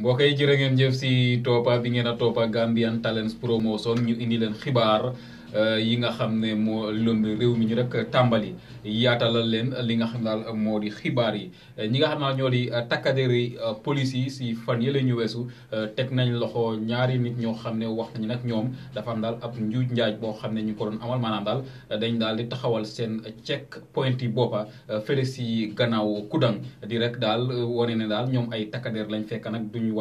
mbokk yi jërë ngeen jëf si toppa bi ngeen a toppa Gambian Talents Promotion ñu indi leen xibaar yi nga xam ne moo lëmb réew mi ñu rek tàmbali yaatalal leen li nga xam daal moo di xibaar yi ñi nga xam naa ñoo di takkadeeri police yi si fan yële ñu weesu teg nañ loxo ñaari nit ñoo xam ne wax nañu nag ñoom dafa am daal ab njuuj njaaj boo xam ne ñu ko doon amal maanaam daal dañ daal di taxawal seen check point yi boppa fële si gannaaw Kudang di rek daal wane ne daal ñoom ay takkadeer lañ fekk nag duñu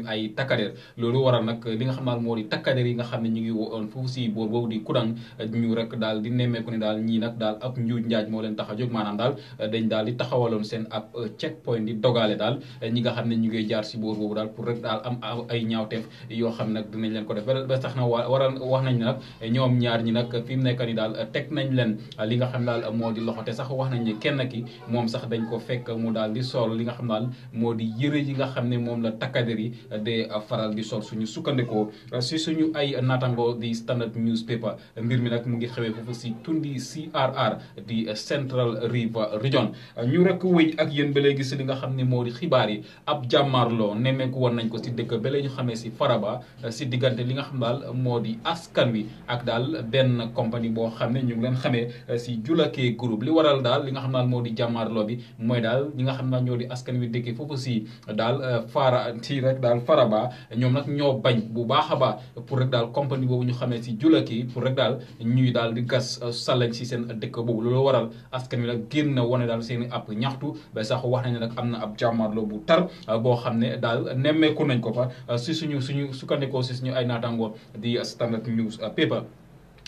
ay takkadeer loolu waral nag li nga xam daal moo di takkadeer yi nga xam ne ñu ngi woon foofu si boor boobu di Kudang ñu rek daal di nemmeeku ne daal ñii nag daal ab njuuj njaaj moo leen tax a jóg maanaam daal dañ daal di taxawaloon seen ab check point di dogale daal ñi nga xam ne ñu ngi jaar si boor boobu daal pour rek daal am ay ñaawteef yoo xam nag dinañ leen ko def ba tax na waral wax nañ ne nag ñoom ñaar ñi nag fi mu nekk ni daal teg nañ leen li nga xam daal moo di loxo te sax wax nañ ne kenn ki moom sax dañ ko fekk mu daal di sol li nga xam daal moo di yëre yi nga xam ne moom la takkader yi de faral di sol suñu sukkandikoo si suñu ay natango di Standard Newspaper mbir mi nag mu ngi xewee foofu si tundi CRR di Central River Region ñu rek wéy ak yéen ba léegi si li nga xam ne moo di xibaar yi ab jàmmaarloo nemmeeku woon nañ ko si dëkk ba ñu xamee si Faraba si diggante li nga xam daal moo di askan wi ak daal benn compagnie boo xam ne ñu ngi leen xamee si Julakee groupe li waral daal li nga xam daal moo di jàmmaarloo bi mooy daal ñi nga xam daal ñoo di askan wi dëkkee foofu si daal rek daal Faraba ñoom nag ñoo bañ bu baax a baax pour rek daal compagnie boobu ñu xamee si Julakee pour rek daal ñuy daal di gas salañ si seen dëkk boobu loolu waral askan wi nag génn wane daal seen i ab ñaxtu ba sax wax nañ ne nag am na ab jàmmaarloo bu tar boo xam ne daal nemmeeku nañ ko fa si suñu sukkandikoo si suñu ay naataangoor di Standard Newspaper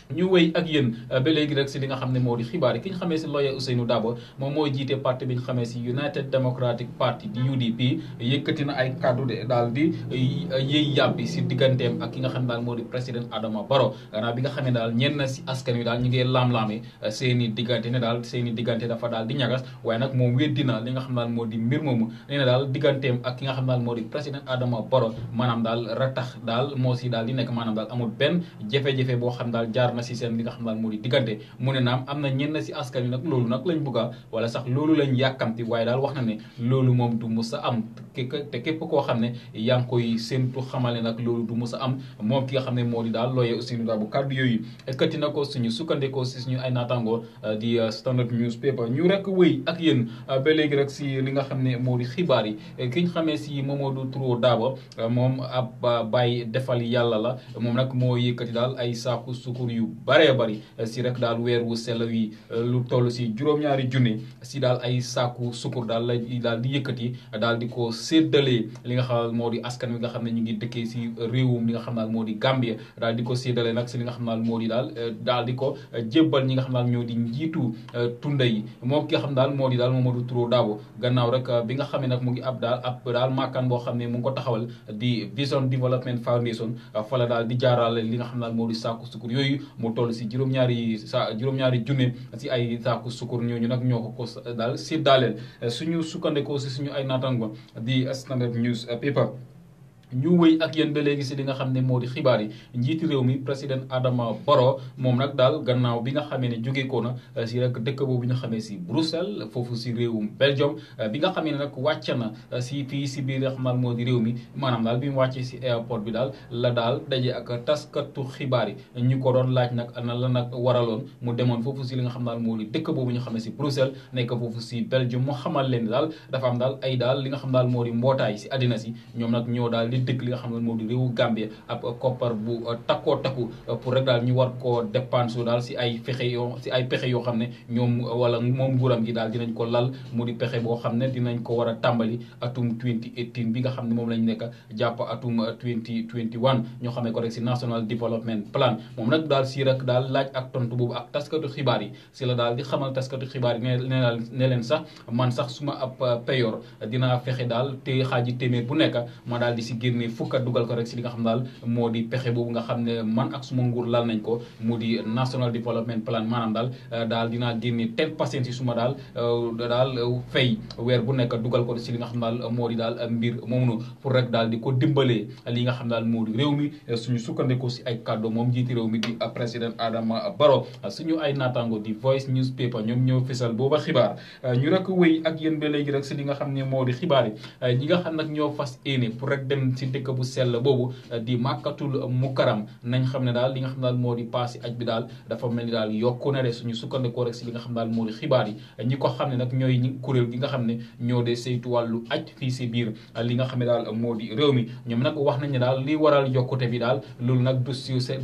ñu wéy ak yéen ba léegi rek si li nga xam ne moo di xibaar yi ki ñu xamee si lawyer Ousainou Darboe moom mooy jiite parti bi ñu xamee si United Democratic Party di UDP yëkkati na ay kaddu de daal di yëy yàbbi si digganteem ak ki nga xam ne daal moo di président Adama Barrow gannaaw bi nga xam ne daal ñenn si askan wi daal ñu ngi laam-laame seen i diggante ne daal seen i diggante dafa daal di ñagas waaye nag moom weddi na li nga xam ne daal moo di mbir moomu nee na daal digganteem ak ki nga xam ne daal moo di président Adama Barrow maanaam daal ratax daal moo si daal di nekk maanaam daal amul benn jafe-jafe boo xam daal jaar na si seen li nga xam daal moo di diggante mu ne naam am na ñenn si askan wi nag loolu nag lañ bëgga wala sax loolu lañ yàkkamti waaye daal wax na ne loolu moom du mus a am te képp koo xam ne yaa ngi koy séentu xamale nag loolu du mus a am moom ki nga xam ne moo di daal lawyer Ousainou Darboe kàddu yooyu ekkati na ko suñu sukkandikoo si suñu ay naataangoo di Standard Newspaper ñu rek wéy ak yéen ba léegi rek si li nga xam ne moo di xibaar yi ki ñu xamee si Momodou Touré Darboe moom ab bàyyi defal yàlla la moom nag moo yëkkati daal ay saaku sukur yu baree bari si rek daal weer wu sell wi lu toll si juróom-ñaari junne si daal ay saaku sukur daal la daal di yëkkati daal di ko séddalee li nga xam moo di askan wi nga xam ne ñu ngi dëkkee si réewum li nga xam daal moo di Gambie daal di ko séddalee nag si li nga xam daal moo di daal di ko jébbal ñi nga xam daal ñoo di njiitu tunda yi moom ki nga xam daal moo di daal Momodou Touré Darboe gannaaw rek bi nga xam ne nag mu ngi ab daal maakaan boo xam ne mu ngi ko taxawal di Vision Development Foundation fa la daal di jaarale li nga xam daal moo di saaku sukur yooyu mu toll si juróom-ñaari junne si ay saaku sukur ñooñu nag ñoo ko daal séddaaleel suñu sukkandikoo si suñu ay naataango di Standard Newspaper ñu wéy ak yéen ba léegi si li nga xam ne moo di xibaar yi njiiti réew mi président Adama Barrow moom nag daal gannaaw bi nga xamee ne jóge ko na si rek dëkk boobu ñu xamee si Bruxelles foofu si réewum Belgium bi nga xamee ne nag wàcc na si fii si biir nga xam moo di réew mi maanaam daal bi mu wàccee si airport bi daal la daal daje ak taskatu xibaar yi ñu ko doon laaj nag ana la nag waraloon mu demoon foofu si li nga xam daal moo di dëkk boobu ñu xamee si Bruxelles nekk foofu si Belgium mu xamal leen daal dafa am daal ay daal li nga xam daal moo di mbootaay si àddina si ñoom nag ñoo daal dëkk li nga xam ne moo di réewu Gambie ab koppar bu takkoo takku pour rek daal ñu war koo dépense daal si ay pexe yoo xam ne ñoom wala moom nguuram gi daal dinañ ko lal mu di pexe boo xam ne dinañ ko war a tàmbali atum 2018 bi nga xam ne moom lañ nekk jàpp atum 2021 ñoo xamee ko rek si National Development Plan moom nag daal si rek daal laaj ak tontu boobu ak taskatu xibaar yi si la daal di xamal taskatu xibaar yi ne leen sax man sax suma ab payoor dinaa fexe daal te xaaji téeméer bu nekk ma daal di si génne fukka dugal ko rek si li nga xam daal moo di pexe boobu nga xam ne man ak suma nguur lal nañ ko mu di National Development Plan maanaam daal dinaa génne 10% si suma daal fay weer bu nekk dugal ko si li nga xam daal moo di daal mbir moomu pour rek daal di ko dimbalee li nga xam daal moo di réew mi suñu sukkandiku si ay kàddu moom jiiti réew mi di président Adama Barrow suñu ay naataango di Voice newspaper ñoom ñoo fisal booba xibaar ñu rek wéy ak yéen ba léegi rek si li nga xam ne moo di xibaar yi ñi nga xam nag ñoo fas yéene pour rek dem si dëkk bu sell boobu di Makkatul Mukarram nañ xam ne daal li nga xam daal moo di paasi aj bi daal dafa mel ni daal yokku na de suñu sukkandikoo rek si li nga xam daal moo di xibaar yi ñi ko xam ne nag ñooy ñi kuréel gi nga xam ne ñoo dee saytu wàllu aj fii si biir li nga xam ne daal moo di réew mi ñoom nag wax nañ ne daal li waral yokkute bi daal loolu nag du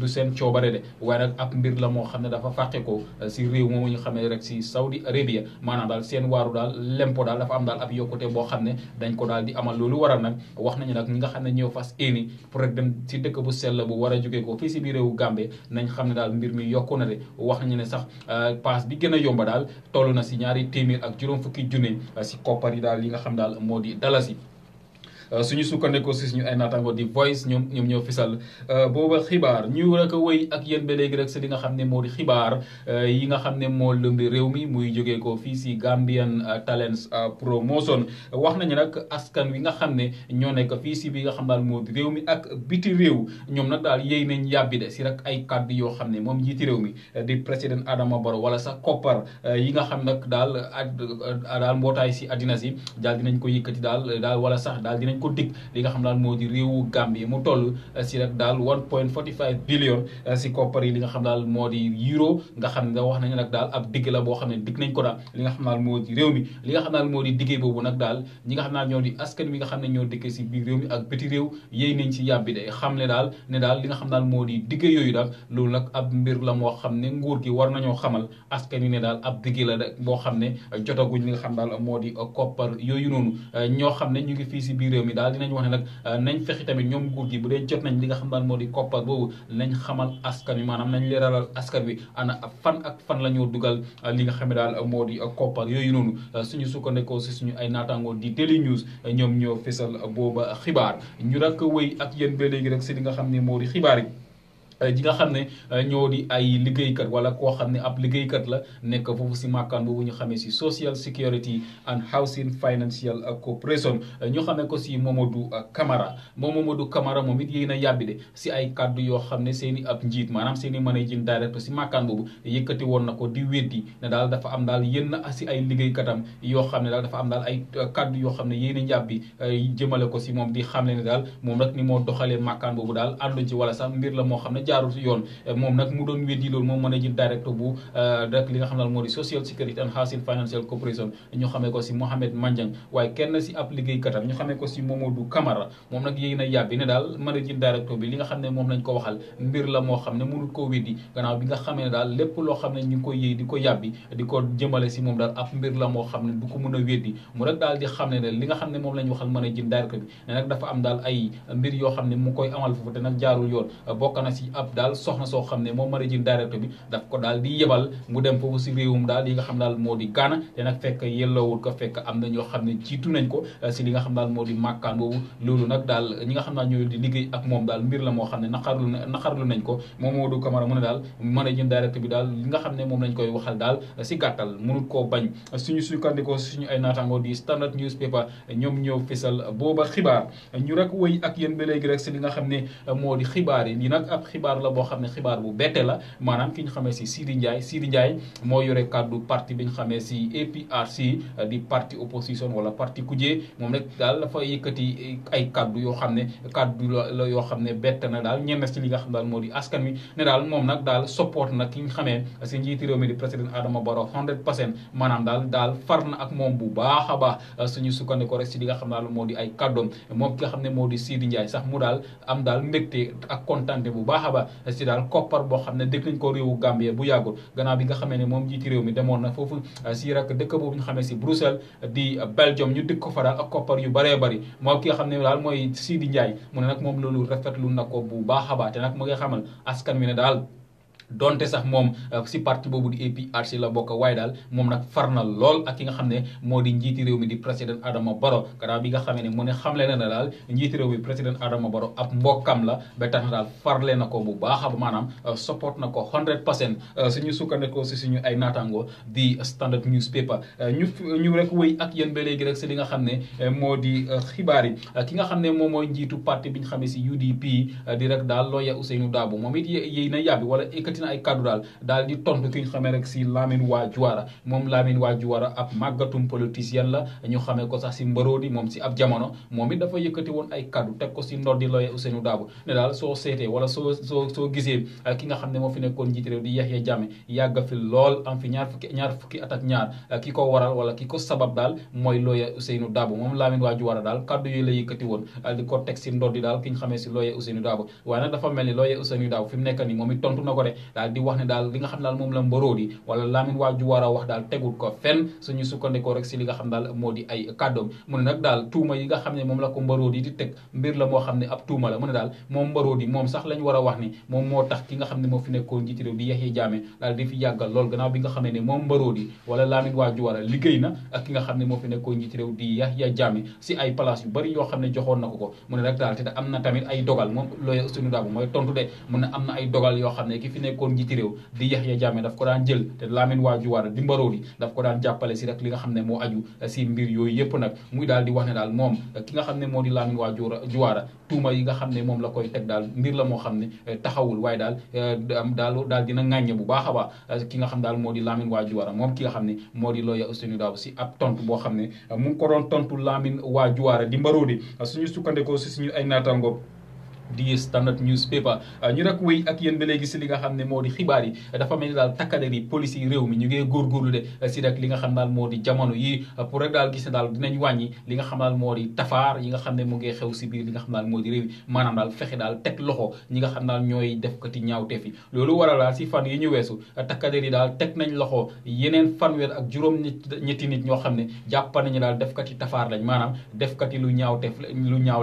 seen coobare de waaye nag ab mbir la moo xam ne dafa fàqe ko si réew moomu ñu xam ne rek si Saudi Arabia maanaam daal seen waaru daal lempo daal dafa am daal ab yokkute boo xam ne dañ ko daal di amal loolu waral nag wax nañu nag ñi nga xam ne ñoo fas éeni pour rek dem si dëkk bu sell bu war a jógee ko fii si biir réewu Gambie nañ xam ne daal mbir mi yokku na de wax nañu ne sax paas bi gën a yomba daal toll na si ñaari téeméer ak juróom fukki junne si koppar yi daal li nga xam daal moo di dalasi suñu sukkandikoo si suñu ay naataango di Voice ñoom ñoo fisal booba xibaar ñu rek a wëy ak yéen ba léegi rek si li nga xam ne moo di xibaar yi nga xam ne moo lëmbi réew mi muy jógee ko fii si Gambian Talents Promotion wax nañu nag askan wi nga xam ne ñoo nekk fii si bi nga xam daal moo di réew mi ak biti réew ñoom nag daal yéy nañ yàbbi de si rek ay kàddu yoo xam ne moom jiiti réew mi di président Adama Barrow wala sax koppar yi nga xam nag daal mbootaay si addina si daal dinañ ko yëkkati daal wala sax daal dinañ ko dig li nga xam daal moo di réewu Gambie mu toll si rek daal 1.45 billion si koppar yi li nga xam daal moo di euro nga xam ne wax nañu nag daal ab digg la boo xam ne dig nañ ko daal li nga xam daal moo di réew mi li nga xam daal moo di diggee boobu nag daal ñi nga xam daal ñoo di askan wi nga xam ne ñoo dëkkee si biir réew mi ak biti réew yéy nañ si yàbbi de xam ne daal li nga xam daal moo di diggee yooyu daal loolu nag ab mbir la moo xam ne nguur gi war nañoo xamal askan wi ne daal ab diggee la de boo xam ne jotaguñ li nga xam daal moo di koppar yooyu noonu ñoo xam ne ñu ngi fii si biir réew mi daal dinañ wax ne nag nañ fexe tamit ñoom nguur gi bu dee jot nañ li nga xam daal moo di koppar boobu nañ xamal askan wi maanaam nañ leeralal askan wi ana fan ak fan la ñoo dugal li nga xam ne daal moo di koppar yooyu noonu suñu sukkandikoo si suñu ay naataangoo di Daily News ñoom ñoo fesal booba xibaar ñu rek wëy ak yéen ba léegi rek si li nga xam ne moo di xibaar yi ji nga xam ne ñoo di ay liggéeykat wala koo xam ne ab liggéeykat la nekk foofu si màkkaan boobu ñu xamee si Social Security and Housing Financial Corporation ñu xamee ko si Momodou Camara moom it yéen a yàbbi de si ay kàddu yoo xam ne seen i ab njiit maanaam seen i managing director si màkkaan boobu yëkkati woon na ko di weddi ne daal dafa am daal yenn si ay liggéeykatam yoo xam ne daal dafa am daal ay kàddu yoo xam ne yéen a yàbbi jëmale ko si moom di xam ne daal moom rek ni moo doxalee màkkaan boobu daal ànduñ ci wala sax mbir la moo xam ne jaarul si yoon moom nag mu doon weddi loolu moom managing director bu rek li nga xam ne moo di Social Security and Housing Financial Corporation ñu xamee ko si Mohamed Manjang waaye kenn si ab liggéeykatam ñu xamee ko si Momodou Camara moom nag yéen a yàbbi ne daal managing director bi li nga xam ne moom lañ ko waxal mbir la moo xam ne mënul koo weddi gannaaw bi nga xamee ne daal lépp loo xam ne ñu ngi koy yëy di ko yàbbi di ko jëmale si moom daal ab mbir la moo xam ne du ko mën a weddi mu rek daal di xam ne li nga xam ne moom lañ waxal managing director bi ne nag dafa am daal ay mbir yoo xam ne mu koy amal foofu te nag jaarul yoon bokk na si ab daal soxna soo xam ne moom managing director bi daf ko daal di yebal mu dem foofu si réewum daal yi nga xam daal moo di Ghana te nag fekk yelloowul ko fekk am na ñoo xam ne jiitu nañ ko si li nga xam daal moo di màkkaan boobu loolu nag daal ñi nga xam daal ñoo di liggéey ak moom daal mbir la moo xam ne naqarlu nañ ko Momodou Camara mu ne daal managing director bi daal li nga xam ne moom lañ koy waxal daal si gàttal mënut koo bañ suñu sukkandikoo suñu ay naataangoo di Standard Newspaper ñoom ñoo fesal booba xibaar ñu rek wëy ak yéen ba léegi rek si li nga xam ne moo di xibaar yi lii nag ab xibaar la boo xam ne xibaar bu bette la maanaam ki ñu xamee si Sidi Ndiaye moo yore kàddu parti bi ñu xamee si APRC di parti opposition wala parti kujee moom rek daal dafa yëkkati ay kàddu yoo xam ne kàddu la yoo xam ne bett na daal ñenn si li nga xam daal moo di askan wi ne daal moom nag daal support na ki ñu xamee si njiiti réew mi di président Adama Barrow 100% maanaam daal far na ak moom bu baax a baax suñu sukkandikoo rek si li nga xam daal moo di ay kàddoom moom ki nga xam ne moo di Sidi Ndiaye sax mu daal am daal mbégte ak kontante bu baax a baax si daal koppar boo xam ne dëkk nañ ko réewu Gambie bu yàggul gannaaw bi nga xamee ne moom jiiti réew mi demoon na foofu si rek dëkk boobu ñu xamee si Bruxelles di Belgium ñu dëkk ko fa daal ak koppar yu bëree bëri moom ki nga xam ne daal mooy Sidi Ndiaye mu ne nag moom loolu rafetlu na ko bu baax a baax te nag mu ngi xamal askan wi ne daal donte sax moom si parti boobu di APRC la bokk waaye daal moom nag far na lool ak ki nga xam ne moo di njiiti réew mi di président Adama Barrow gannaaw bi nga xamee ne mu ne xamle na daal njiiti réew mi président Adama Barrow ab mbokkam la ba tax na daal farle na ko bu baax a maanaam support na ko 100% suñu sukkandikoo si suñu ay naataango di Standard newspaper ñu rek wéy ak yéen ba léegi rek si li nga xam ne moo di xibaar yi ki nga xam ne moom mooy njiitu parti bi ñu xamee si UDP di rek daal lawyer Ousainou Darboe moom it yéy na yàbbi wala ekkati na ay kaddu daal di tontu ki ñu xamee rek si Lamin Wajawara moom Lamin Wajawara ab màggatum politicien la ñu xamee ko sax si mbaroodi moom si ab jamono moom it dafa yëkkati woon ay kaddu teg ko si ndoddi lawyer Ousainou Darboe ne daal soo seetee wala soo gisee ki nga xam ne moo fi nekkoon njiit réew di Yahya Jammeh yàgg fi lool am fi ñaar fukki at ak ñaar ki ko waral wala ki ko sabab daal mooy lawyer Ousainou Darboe moom Lamin Wajawara daal kaddu yooyu la yëkkati woon di ko teg si ndoddi daal ki ñu xamee si lawyer Ousainou Darboe waaye nag dafa mel ni lawyer Ousainou Darboe fi mu nekk nii moom it tontu na ko de daal di wax ne daal li nga xam daal moom la mbaroodi wala Lamin Wajawara wax daal tegul ko fenn suñu sukkandikoo rek si li nga xam daal moo di ay kàddoom mu ne nag daal tuuma yi nga xam ne moom la ko mbaroodi di teg mbir la moo xam ne ab tuuma la mu ne daal moom mbaroodi moom sax lañ war a wax ni moom moo tax ki nga xam ne moo fi nekkoon njiiti réew di Yahya Jammeh daal di fi yàggal lool gannaaw bi nga xamee ne moom mbaroodi wala Lamin Wajawara liggéey na ak ki nga xam ne moo fi nekkoon njiiti réew di Yahya Jammeh si ay place yu bari yoo xam ne joxoon na ko mu ne nag daal te am na tamit ay dogal moom lawyer Ousainou Darboe mooy tontu de mu ne am na ay dogal yoo xam ne ki fi nekkoon njiiti réew di Yahya Jammeh daf ko daan jël te Lamin Wajawara di mbaroodi daf ko daan jàppale si rek li nga xam ne moo aju si mbir yooyu yëpp nag muy daal di wax ne daal moom ki nga xam ne moo di Lamin Wajawara tuuma yi nga xam ne moom la koy teg daal mbir la moo xam ne taxawul waaye daal dina ŋàññe bu baax a baax ki nga xam daal moo di Lamin Wajawara moom ki nga xam ne moo di lawyer Ousainou Darboe si ab tontu boo xam ne mu ngi ko doon tontu Lamin Wajawara di mbaroodi suñu sukkandikoo si suñu ay naataango di Standard newspaper ñu rek wéy ak yéen ba léegi si li nga xam ne moo di xibaar yi dafa mel ni daal takkader yi police yi réew mi ñu ngi góorgóorlu de si rek li nga xam daal moo di jamono yi pour rek daal gis ne daal dinañ wàññi li nga xam daal moo di tafaar yi nga xam ne mu ngi xew si biir li nga xam daal moo di réew mi maanaam daal fexe daal teg loxo ñi nga xam daal ñooy def kati ñaawteef yi loolu waral daal si fan yi ñu weesu takkader yi daal teg nañ loxo yeneen fanweer ak juróom-ñetti nit ñoo xam ne jàpp nañu daal def kati tafaar lañ maanaam def kati lu ñaaw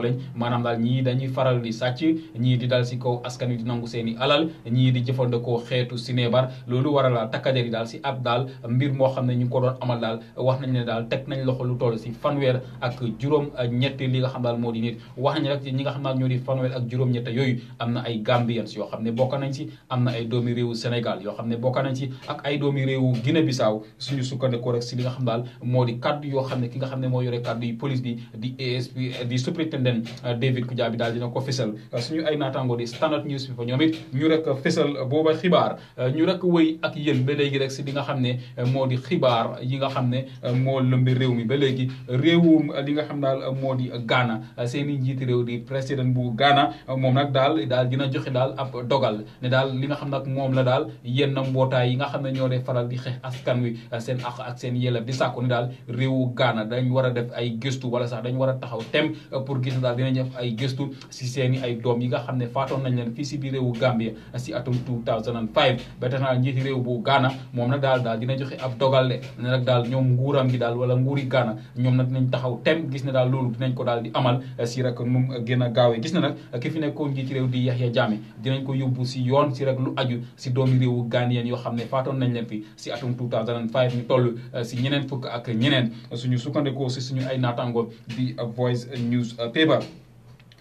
lañ maanaam daal ñii dañuy faral di sàcc ñii di dal si kaw askan wi di nangu seeni alal ñii di jëfandikoo xeetu sinébar loolu waral daal takkader yi daal si ab daal mbir moo xam ne ñu ngi ko doon amal daal wax nañ ne daal teg nañ loxo lu toll si fanweer ak juróom-ñett li nga xam daal moo di nit wax nañ rek ñi nga xam daal ñoo di fanweer ak juróom-ñett yooyu am na ay Gambians yoo xam ne bokk nañ si am na ay doomi réewu Sénégal yoo xam ne bokk nañ si ak ay doomi réewu Guinée Bissau suñu sukkandikoo rek si li nga xam daal moo di kaddu yoo xam ne ki nga xam ne moo yore kaddu yi police bi di ASP di superintendent David Kujabi daal dina ko fësal suñu ay naataango di Standard newspaper ñoom it ñu rek fësal booba xibaar ñu rek wëy ak yéen ba léegi rek si li nga xam ne moo di xibaar yi nga xam ne moo lëmbi réew mi ba léegi réewum li nga xam daal moo di Ghana seeni njiiti réew di président bu Ghana moom nag daal dina joxe daal ab dogal ne daal li nga xam nag moom la daal yenn mbootaay yi nga xam ne ñoo dee faral di xeex askan wi seen àq ak seen yelleef di sàkku ni daal réewu Ghana dañ war a def ay gëstu wala sax dañ war a taxaw tem pour gis ne daal dinañ def ay gëstu si seeni ay doom yi nga xam ne faatoon nañ leen fii si biir réewu Gambie si atum 2005 ba tax na njiiti réew bu Ghana moom nag daal dina joxe ab dogal de ne nag daal ñoom nguuram gi daal wala nguuri Ghana ñoom nag dinañ taxaw tem gis ne daal loolu dinañ ko daal di amal si rek nu mu gën a gaawee gis ne nag ki fi nekkoon njiiti réew di Yahya Jammeh dinañ ko yóbbu si yoon si rek lu aju si doomi réewu Ghanien yoo xam ne faatoon nañ leen fi si atum 2005 ñu toll si ñeneen fukk ak ñeneen suñu sukkandikoo si suñu ay naataango di Voice News Paper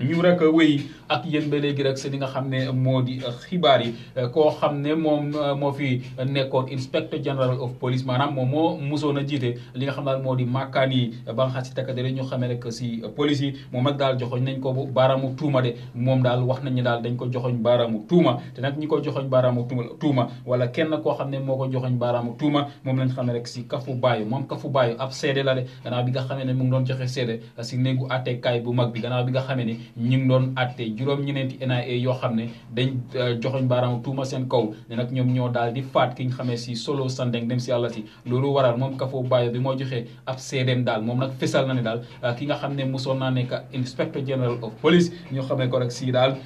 ñu rek wéy ak yéen ba léegi rek si li nga xam ne moo di xibaar yi koo xam ne moom moo fi nekkoon inspector general of police maanaam moom moo musoon a jiite li nga xam daal moo di makkaan yi ba nga xam si takkader ñu xamee rek si police yi moom nag daal joxoñ nañ ko baaraamu tuuma de moom daal wax nañ ne daal dañ ko joxoñ baaraamu tuuma te nag ñi ko joxoñ baaraamu tuuma wala kenn koo xam ne moo ko joxoñ baaraamu tuuma moom lañ xamee rek si Kafu Bayo moom Kafu Bayo ab seede la de gannaaw bi nga xamee ne mu ngi doon joxe seede si néegu attekaay bu mag bi gannaaw bi nga xamee ne ñu ngi doon atte juróom-ñeneenti NIA yoo xam ne dañ joxoñ baaraamu tuuma seen kaw ne nag ñoom ñoo daal di faat ki nga xamee si Solo Sandeng dem si yàlla si loolu waral moom Kafu Bayo bi moo joxee ab seedeem daal moom nag fesal na ne daal ki nga xam ne mosoon naa nekk inspector general of police ñu xamee ko rek si daal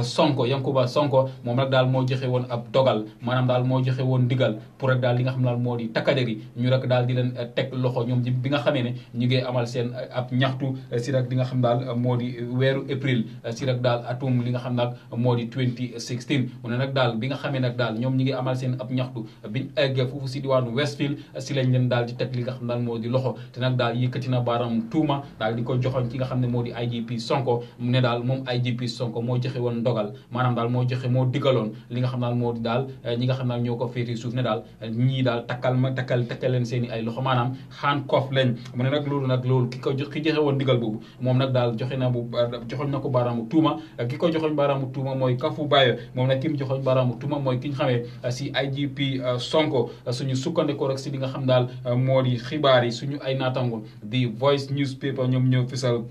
Sonko Yankuba Sonko moom nag daal moo joxe woon ab dogal maanaam daal moo joxe woon ndigal pour rek daal li nga xam ne daal moo di takkader yi ñu rek daal di leen teg loxo ñoom bi nga xamee ne ñu ngi amal seen ab ñaxtu si rek li nga xam daal moo di weer weeru avril si rek daal atum li nga xam nag moo di 2016 mu ne nag daal bi nga xamee nag daal ñoom ñi ngi amal seen ab ñaxtu biñ eggee foofu si diwaanu Westfield si lañ leen daal di teg li nga xam daal moo di loxo te nag daal yëkkati na baaraam tuuma daal di ko joxoñ ki nga xam ne moo di IGP Sonko mu ne daal moom IGP Sonko moo joxe woon ndogal maanaam daal moo digaloon li nga xam daal moo di daal ñi nga xam daal ñoo ko féeti suuf ne daal ñii daal takkal leen seen i ay loxo maanaam handcuff lañ mu ne nag loolu ki joxe woon digal boobu moom nag daal joxoñ na ko baaraamu tuuma ki ko joxoñ baaraamu tuuma mooy Kafu Bayo moom nag ki mu joxoñ baaraamu tuuma mooy ki ñu xamee si IGP Sonko suñu sukkandikoo rek si li nga xam daal moo di xibaar yi suñu ay naatango di Voice newspaper ñoom ñoo fisal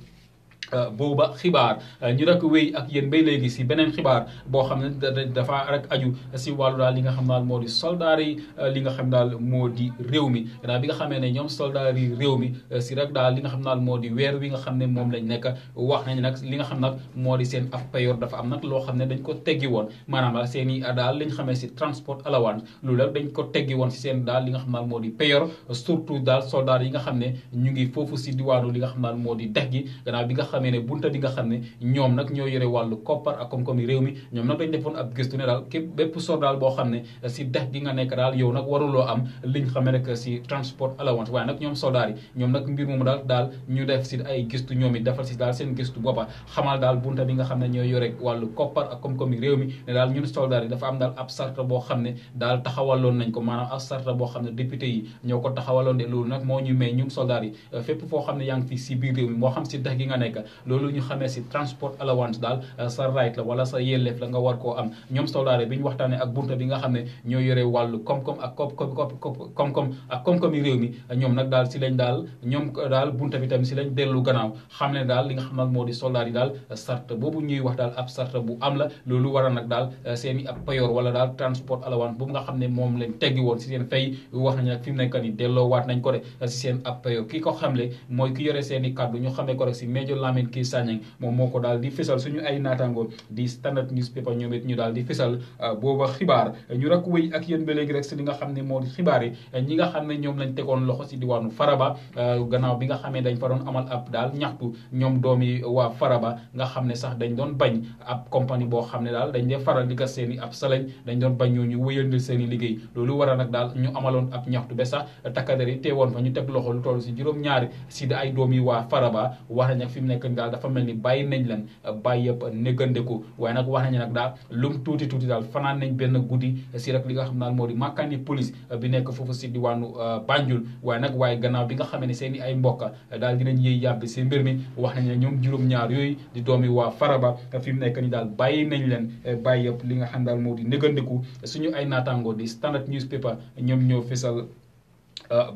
booba xibaar ñu rek wéy ak yéen bay léegi si beneen xibaar boo xam ne dafa rek aju si wàllu daal li nga xam daal moo di soldaar yi li nga xam daal moo di réew mi gannaaw bi nga xamee ne ñoom soldaar yi réew mi si rek daal li nga xam daal moo di weer wi nga xam ne moom lañ nekk wax nañ nag li nga xam nag moo di seen af payoor dafa am nag loo xam ne dañ ko teggi woon maanaam daal seen i daal liñ xamee si transport allowance loolu rek dañ ko teggi woon si seen daal li nga xam daal moo di payoor surtout daal soldaar yi nga xam ne ñu ngi foofu si diwaanu li nga xam daal moo di dex gi gannaaw bi nga xamee ne bunta bi nga xam ne ñoom nag ñoo yore wàllu koppar ak koom-koom yi réew mi ñoom nag dañ defoon ab gëstu ne daal képp bépp soldat boo xam ne si dex gi nga nekk daal yow nag waruloo am liñ xamee rek si transport allowance waaye nag ñoom soldat yi ñoom nag mbir moomu daal ñu def si ay gëstu ñoom it defal si daal seen gëstu boppa xamal daal bunta bi nga xam ne ñoo yore wàllu koppar ak koom-koom yi réew mi ne daal ñun soldat yi dafa am daal ab sarta boo xam ne daal taxawaloon nañ ko maanaam ab sarta boo xam ne député yi ñoo ko taxawaloon de loolu nag moo ñu may ñun soldat yi fépp foo xam ne yaa ngi fi si biir réew mi moo xam si dex gi nga nekk loolu ñu xamee si transport allowance daal sa right la wala sa yelleef la nga war koo am ñoom soldaare bi ñu waxtaanee ak bunta bi nga xam ne ñoo yore wàllu koom-koom ak koom-koom yi réew mi ñoom nag daal si lañ daal ñoom daal bunta bi tamit si lañ dellu gannaaw xam ne daal li nga xam nag moo di soldaar yi daal sart boobu ñuy wax daal ab sart bu am la loolu war a nag daal seen i ab payoor wala daal transport allowance boobu nga xam ne moom lañ teggi woon si seen fay wax nañ nag fi mu nekk ni delloo waat nañ ko de si seen ab payoor ki ko xamle mooy ki yore seen i kàddu ñu xamee ko rek si Major Lamin Kii Sanyang moom moo ko daal di fisal suñu ay naataango di Standard newspaper ñoom it ñu daal di fisal booba xibaar ñu rek wéy ak yéen ba léegi rek si li nga xam ne moo di xibaar yi ñi nga xam ne ñoom lañ tegoon loxo si diwaanu Faraba gannaaw bi nga xamee dañ fa doon amal ab daal ñaxtu ñoom doomi waa Faraba nga xam ne sax dañ doon bañ ab compagnie boo xam ne daal dañ dee faral di gas seen i ab salañ dañ doon bañ ñoo ñu wéyandil seen i liggéey loolu war a nag daal ñu amaloon ab ñaxtu ba sax takkader yi teewoon fa ñu teg loxo lu toll si juróom-ñaari si ay doomi waa Faraba wax nañ ak fi mu nekk ni daal dafa mel ni bàyyi nañ leen bàyyi yëpp négandeku waaye nag wax nañu nag daal lum tuuti daal fanaan nañ benn guddi si rek li nga xam daal moo di makkaani police bi nekk foofu si diwaanu Banjul waaye gannaaw bi nga xamee ne seen i ay mbokka daal dinañ yëy yàbbi si mbir mi wax nañ ne ñoom juróom-ñaar yooyu di doomi waa Faraba fi mu nekk ni daal bàyyi nañ leen bàyyi yëpp li nga xam daal moo di négandeku suñu ay naataango di Standard newspaper ñoom ñoo fesal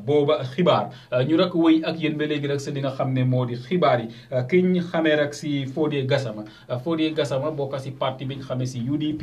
booba xibaar ñu rek wëy ak yéen ba léegi rek si li nga xam ne moo di xibaar yi ki ñu xamee rek si Fodé Gassama bokk si parti bi nga xamee si UDP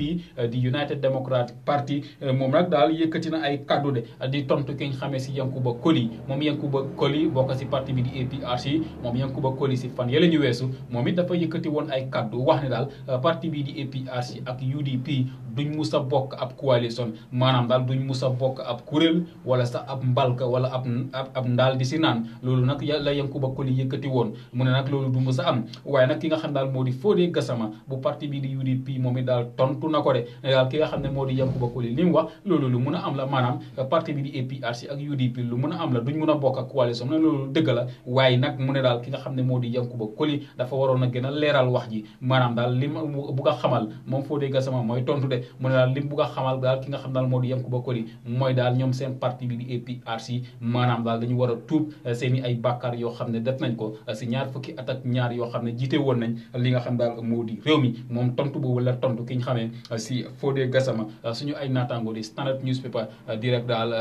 di United Democratic Party moom nag daal yëkkati na ay kaddu de di tontu ki ñu xamee si Yankuba Colley moom Yankuba Colley bokk si parti bi di APRC moom Yankuba Colley si fan yële ñu weesu moom it dafa yëkkati woon ay kaddu wax ne daal parti bi di APRC ak UDP duñ mus a bokk ab coalition maanaam daal duñ mus a bokk ab kuréel wala sax ab mbalka wala ab ndaal di si naan loolu nag la Yankuba Colley yëkkati woon mu ne nag loolu du mus a am waaye nag ki nga xam daal moo di Fodé Gassama bu parti bi di UDP moom it daal tontu na ko de daal ki nga xam ne moo di Yankuba Colley li mu wax loolu lu mun a am la maanaam parti bi di APRC ak UDP lu mun a am la duñ mun a bokk ak coalition ne loolu dëgg la waaye nag mu ne daal ki nga xam ne moo di Yankuba Colley dafa waroon a gën a leeral wax ji maanaam daal li mu bugg a xamal moom Fodé Gassama mooy tontu de mu ne daal li mu bugg a xamal daal ki nga xam daal moo di Yankuba Colley mooy daal ñoom seen parti bi di APRC maanaam daal dañu war a tuub seen i ay bàkkaar yoo xam ne def nañ ko si ñaar fukki at ak ñaar yoo xam ne jiite woon nañ li nga xam daal moo di réew mi moom tontu boobu la tontu ki ñu xamee si Fodé Gassama suñu ay naataango di Standard newspaper di rek daal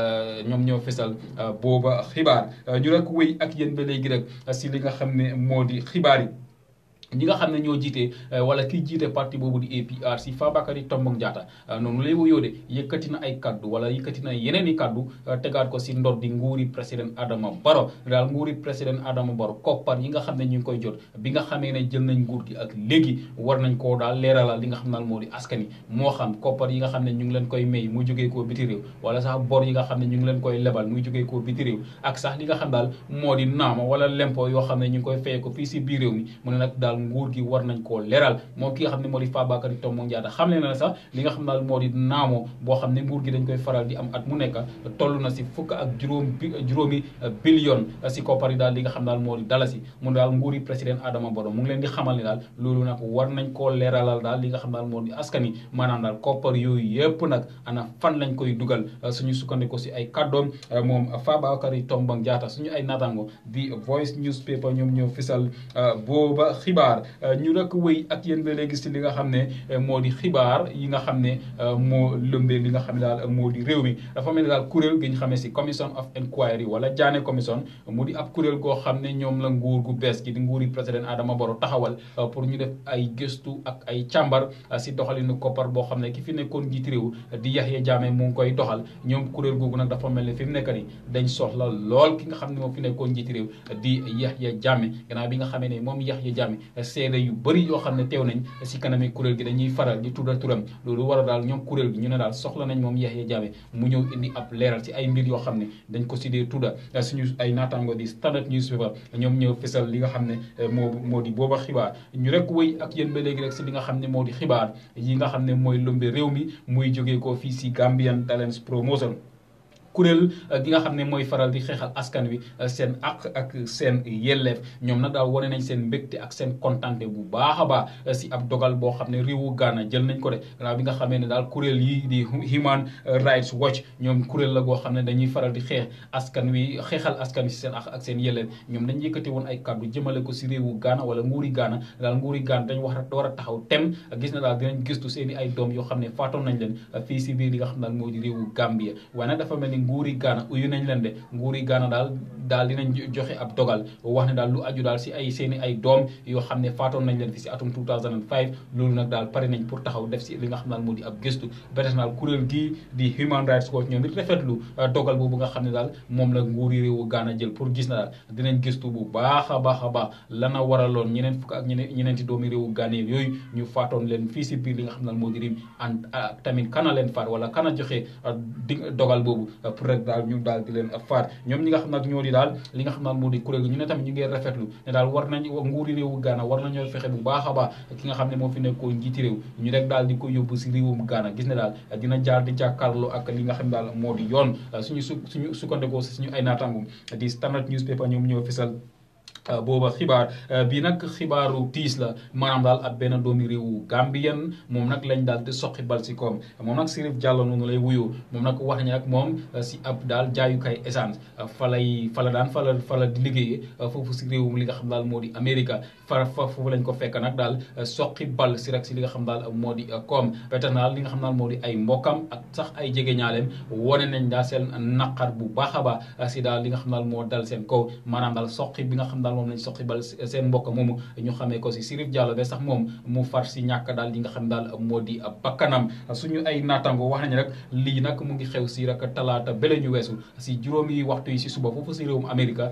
ñoom ñoo fesal booba xibaar ñu rek wéy ak yéen ba léegi rek si li nga xam ne moo di xibaar yi ñi nga xam ne ñoo jiite wala kiy jiite parti boobu di APRC Fabakary Tombong Jatta noonu lay wuyoo de yëkkati na ay kaddu wala yëkkati na yeneen i kaddu tegaat ko si ndor di nguuri président Adama Barrow daal nguuri président Adama Barrow koppar yi nga xam ne ñu ngi koy jot bi nga xamee ne jël nañ nguur gi ak léegi war nañ koo daal leeralal li nga xam daal moo di askan wi moo xam koppar yi nga xam ne ñu ngi leen koy may muy jógee koo biti réew wala sax bor yi nga xam ne ñu ngi leen koy lebal muy jógee koo biti réew ak sax li nga xam daal moo di naama wala lempo yoo xam ne ñu ngi koy feye ko fii si biir réew mi mu ne nag daal nguur gi war nañ koo leeral moom ki nga xam ne moo di Fabakary Tombong Jatta xam ne na sax li nga xam daal moo di naamoo boo xam ne nguur gi dañ koy faral di am at mu nekk toll na si fukk ak juróomi billion si koppar yi daal li nga xam daal moo di dalasi mu daal nguuri président Adama Barrow mu ngi leen di xamal ni daal loolu nag war nañ koo leeralal daal li nga xam daal moo di askan wi maanaam daal koppar yooyu yëpp nag ana fan lañ koy dugal suñu sukkandiko si ay kàddoom moom Fabakary Tombong Jatta suñu ay naataango di Voice newspaper ñoom ñoo fisal booba xibaar ñu rek wéy ak yéen ba léegi si li nga xam ne moo di xibaar yi nga xam ne moo lëmbee li nga xam ne daal moo di réew mi dafa mel ni daal kuréel gi ñu xamee si commission of inquiry wala Janneh commission mu di ab kuréel goo xam ne ñoom la nguur gu bees gi di nguuri président Adama Barrow taxawal pour ñu def ay gëstu ak ay càmbar si doxalinu koppar boo xam ne ki fi nekkoon jiiti réew di Yahya Jammeh mu ngi koy doxal ñoom kuréel googu nag dafa mel ni fi mu nekk nii dañ soxla lool ki nga xam ne moom fi nekkoon jiiti réew di Yahya Jammeh gannaaw bi nga xamee ne moom Yahya Jammeh seede yu bëri yoo xam ne teew nañ si kanami kuréel gi dañuy faral di tuddal turam loolu war a daal ñoom kuréel gi ñu ne daal soxla nañ moom Yahya Jammeh mu ñëw indi ab leeral ci ay mbir yoo xam ne dañ ko si dee tudda suñu ay naataango di Standard newspaper ñoom ñëw fisal li nga xam ne moo di booba xibaar ñu rek wëy ak yéen ba léegi rek si li nga xam ne moo di xibaar yi nga xam ne mooy lëmbe réew mi muy jógee ko fii si Gambian Talents Promotion kuréel gi nga xam ne mooy faral di xeexal askan wi seen ak seen yelleef ñoom nag daal wane nañ seen mbégte ak seen kontante bu baax a baax si ab dogal boo xam ne réewu Ghana jël nañ ko de gannaaw bi nga xamee ne daal kuréel yi di Human Rights Watch ñoom kuréel la goo xam ne dañuy faral di xeexal askan wi si seen ak seen yelleef ñoom dañ yëkkati woon ay kàddu jëmale ko si réewu Ghana wala nguuri Ghana daal nguuri Ghana dañ war a taxaw tem gis na daal dinañ gëstu seen i ay doom yoo xam ne faatoon nañ leen fii si biir li nga xam daal moo di réewu Gambia waaye nag dafa mel ni nguuri Ghana uyu nañ leen de nguuri Ghana daal dinañ joxe ab dogal wax ne daal lu aju daal si ay seeni ay doom yoo xam ne faatoon nañ leen fi si atum 2005 loolu nag daal pare nañ pour taxaw def si li nga xam daal moo di ab gëstu ba naal kuréel gii di Human Rights Watch ñoom it rafetlu dogal boobu nga xam ne daal moom la nguuri réewu Ghana jël pour gis na daal dinañ gëstu bu baax a baax lana waraloon ñeneen fukk ak ñeneenti doomi réewu Ghana yooyu ñu faatoon leen fii si biir li nga xam ne daal moo di rim tamit kana leen faat wala kana joxe dogal boobu pour rek daal ñu daal di leen faat ñoom ñi nga xam nag ñoo di daal li nga xam naan moo di kuréel gi ñu ne tamit ñu ngi rafetlu ne daal war nañ nguuri réewu Ghana war nañoo fexe bu baax a baax ki nga xam ne moo fi nekkoon njiiti réew ñu rek daal di ko yóbbu si réewum Ghana gis ne daal dina jaar di jàkkaarloo ak li nga xam ne daal moo di yoon suñu sukkandikoo si suñu ay naataango di Standard newspaper ñoom ñoo fisal booba xibaar bi nag xibaaru tiis la maanaam daal ab benn doomi réewu Gambien moom nag lañ daal di soqi bal si koom moom nag Sirif Jallow noonu lay wuyoo moom nag wax nañu nag moom si ab daal jaayukaay essence fa la di liggéeyee foofu si réewum li nga xam daal moo di Amérique foofu lañ ko fekk nag daal soqi bal si rek si li nga xam daal moo di koom betax daal li nga xam daal moo di ay mbokkam ak sax ay jegeñaaleem wone nañ daal seen naqar bu baax a baax si daal li nga xam daal moo dal seen kaw maanaam daal soqi bi nga xam daal moom lañ soqi bal seen mbokk moomu ñu xamee ko si Sirif Jallow ba sax moom mu far si ñàkk daal li nga xam daal moo di bakkanam suñu ay naataango wax nañ rek lii nag mu ngi xew si rek talaata bële ñu weesu si juróomi waxtu yi si suba foofu si réewum Amérique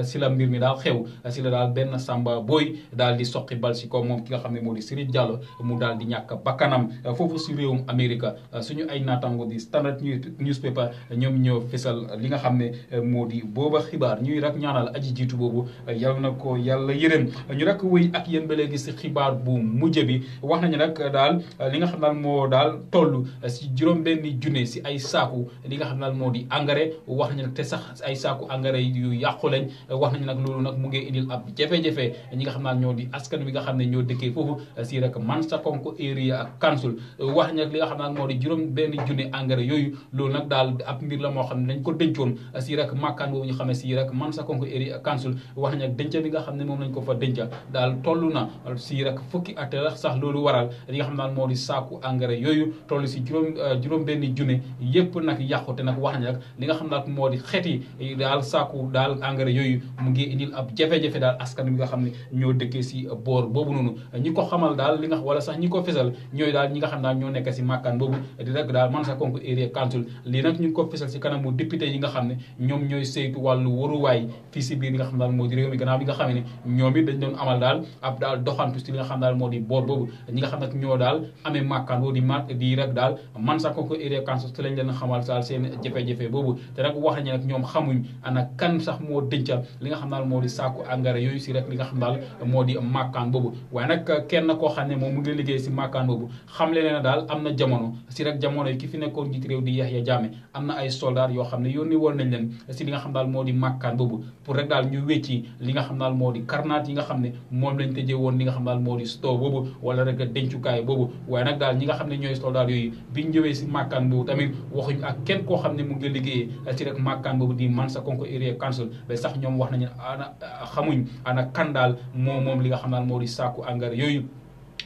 si la mbir mi daal xew si la daal benn Samba Boy daal di soqi bal si ko moom ki nga xam ne moo di Sirif Jallow mu daal di ñàkk bakkanam foofu si réewum Amérique suñu ay naataango di Standard newspaper ñoom ñoo fesal li nga xam ne moo di booba xibaar ñuy rek ñaanal aji jiitu boobu yal na ko yàlla yërëm ñu rek wéy ak yéen ba léegi si xibaar bu mujj bi wax nañu nag daal li nga xam daal moo daal toll si juróom-benni junne si ay saaku li nga xam daal moo di engrais wax nañu nag te sax ay saaku engrais yu yàqu lañ wax nañu nag loolu nag mu ngi indil ab jafe-jafe ñi nga xam daal ñoo di askan wi nga xam ne ñoo dëkkee foofu si rek Mansakonko area ak council wax nañu nag li nga xam daal moo di juróom-benni junne engrais yooyu loolu nag daal ab mbir la moo xam ne dañ ko dencoon si rek makkaan boobu ñu xam ne si rek Mansakonko area ak council wax nañu denca bi nga xam ne moom lañ ko fa denca daal toll na si rek fukki at sax loolu waral li nga xam daal moo di saaku engrais yooyu toll si juróom benni junne yépp nag yàqu te nag wax nañ nag li nga xam daal moo di xeeti daal saaku daal engrais yooyu mu ngi indil ab jafe-jafe daal askan bi nga xam ne ñoo dëkkee si boor boobu noonu ñi ko xamal daal li nga wala sax ñi ko fesal ñooy daal ñi nga xam daal ñoo nekk si màkkaan boobu di rek daal Mansakonko area council lii nag ñu ngi ko fesal si kanamu député yi nga xam ne ñoom ñooy saytu wàllu waruwaay fii si biir li nga xam daal moo di réew mi gannaaw bi nga xam ne ñoom it dañ doon amal daal ab daal doxantu si li nga xam daal moo di boor boobu ñi nga xam nag ñoo daal amee màkkaan boobu di rek daal Mansakonko Area Council te lañ leen xamal daal seen jafe-jafe boobu te nag wax nañu nag ñoom xamuñ ana kan sax moo dënca li nga xam daal moo di saaku engrais yooyu si rek li nga xam daal moo di màkkaan boobu waaye nag kenn koo xam ne moom mu ngi liggéey si màkkaan boobu xam le ne daal am na jamono si rek jamono yi ki fi nekkoon njiit réew di Yahya Jammeh am na ay soldats yoo xam ne yónni woon nañ leen si li nga xam daal moo di màkkaan boobu pour rek daal ñu wecci li nga xam daal moo di karnaat yi nga xam ne moom lañ tëjee woon li nga xam daal moo di store boobu wala rek dencukaay boobu waaye nag daal ñi nga xam ne ñooy soldats yooyu biñ ñëwee si màkkaan boobu tamit waxuñ ak kenn koo xam ne mu ngi liggéeyee si rek màkkaan boobu di Mansakonko Area Council ba sax ñoom wax nañu ana xamuñ ana kan daal moom li nga xam daal moo di saaku engrais yooyu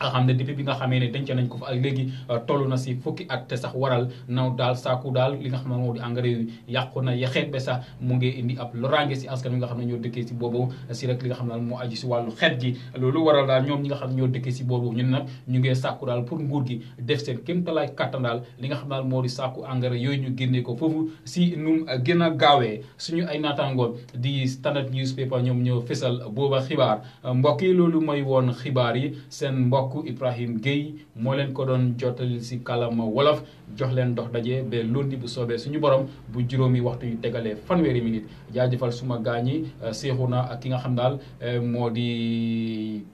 nga xam ne depuis bi nga xamee ne denc nañ ko fa ak léegi toll na si fukki at te sax waral naw daal saaku daal li nga xam ne moo di engrais yu yàqu na yaxeet ba sax mu ngi indi ab loraange si askan wi nga xam ne ñoo dëkkee si boobu si rek li nga xam ne daal moo aju si wàllu xeet gi loolu waral daal ñoom ñi nga xam ne ñoo dëkkee si boobu ñun nag ñu ngee sàkku daal pour nguur gi def seen kéemtalaay kattan daal li nga xam daal moo di saaku engrais yooyu ñu génnee ko foofu si nu gën a gaawee suñu ay naataangoon di Standard Newspaper ñoom ñoo fésal booba xibaar mbokk yi loolu mooy woon xibaar yi seen mbokk Ibrahim Gueye moo leen ko doon jottali si kàllaama wolof jox leen dox daje ba lundi bu soobee suñu borom bu juróomi waxtu yu tegalee fanweeri minute jaajëfal suma gaañi Seexuna ak ki nga xam daal moo di